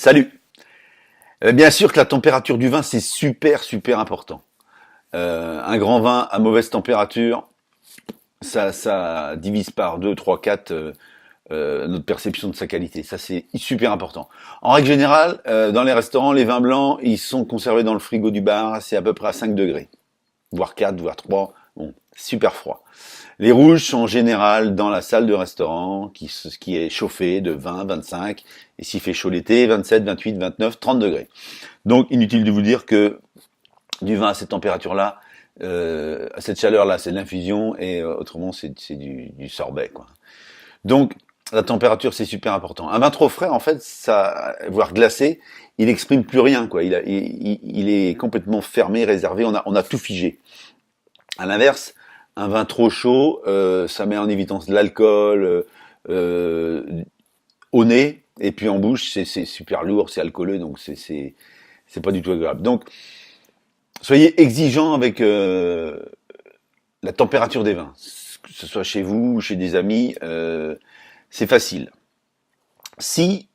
Salut. Bien sûr que la température du vin, c'est super important. Un grand vin à mauvaise température, ça divise par 2, 3, 4 notre perception de sa qualité. Ça, c'est super important. En règle générale, dans les restaurants, les vins blancs, ils sont conservés dans le frigo du bar, c'est à peu près à 5 degrés, voire 4, voire 3. Bon, super froid. Les rouges sont en général dans la salle de restaurant, qui est chauffée de 20, 25, et s'il fait chaud l'été, 27, 28, 29, 30 degrés. Donc, inutile de vous dire que du vin à cette température-là, à cette chaleur-là, c'est de l'infusion, et autrement, c'est du sorbet, quoi. Donc, la température, c'est super important. Un vin trop frais, en fait, voire glacé, il exprime plus rien, quoi. Il est complètement fermé, réservé, on a tout figé. À l'inverse, un vin trop chaud, ça met en évidence de l'alcool au nez, et puis en bouche, c'est super lourd, c'est alcooleux, donc c'est pas du tout agréable. Donc, soyez exigeants avec la température des vins, que ce soit chez vous ou chez des amis, c'est facile. Si,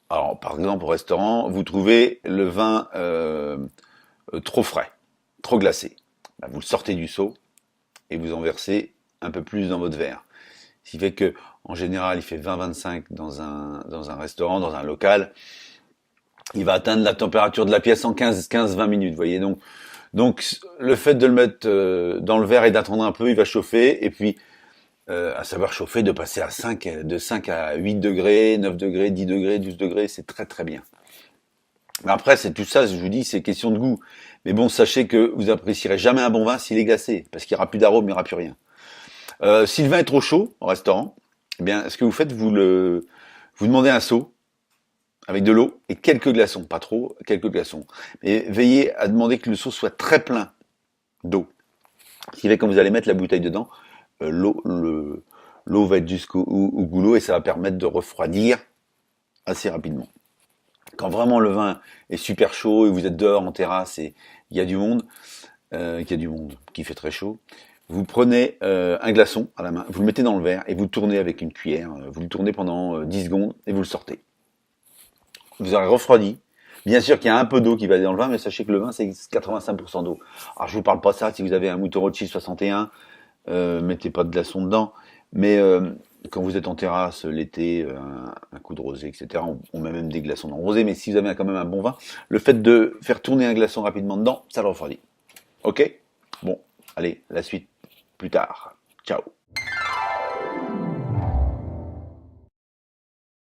alors par exemple au restaurant, vous trouvez le vin trop frais, trop glacé, ben, vous le sortez du seau et vous en versez un peu plus dans votre verre. Ce qui fait que, en général, il fait 20-25 dans un restaurant, dans un local. Il va atteindre la température de la pièce en 15-20 minutes, vous voyez. Donc, le fait de le mettre dans le verre et d'attendre un peu, il va chauffer. Et puis, à savoir chauffer, de passer de 5 à 8 degrés, 9 degrés, 10 degrés, 12 degrés, c'est très bien. Mais après, c'est tout ça, je vous dis, c'est question de goût. Mais bon, sachez que vous apprécierez jamais un bon vin s'il est glacé, parce qu'il n'y aura plus d'arôme, il n'y aura plus rien. Si le vin est trop chaud au restaurant, eh bien, ce que vous faites, vous demandez un seau avec de l'eau et quelques glaçons, pas trop, quelques glaçons. Mais veillez à demander que le seau soit très plein d'eau. Ce qui fait que quand vous allez mettre la bouteille dedans, l'eau va être jusqu'au goulot et ça va permettre de refroidir assez rapidement. Quand vraiment le vin est super chaud et vous êtes dehors en terrasse et il y a du monde, qui fait très chaud, vous prenez un glaçon à la main, vous le mettez dans le verre et vous le tournez avec une cuillère, vous le tournez pendant 10 secondes et vous le sortez. Vous aurez refroidi. Bien sûr qu'il y a un peu d'eau qui va aller dans le vin, mais sachez que le vin c'est 85% d'eau. Alors je vous parle pas de ça, si vous avez un Mouton Rothschild 61, mettez pas de glaçon dedans, mais quand vous êtes en terrasse l'été, un coup de rosé, etc., on met même des glaçons dans le rosé, mais si vous avez quand même un bon vin, le fait de faire tourner un glaçon rapidement dedans, ça le refroidit. Ok ? Bon, allez, la suite plus tard. Ciao.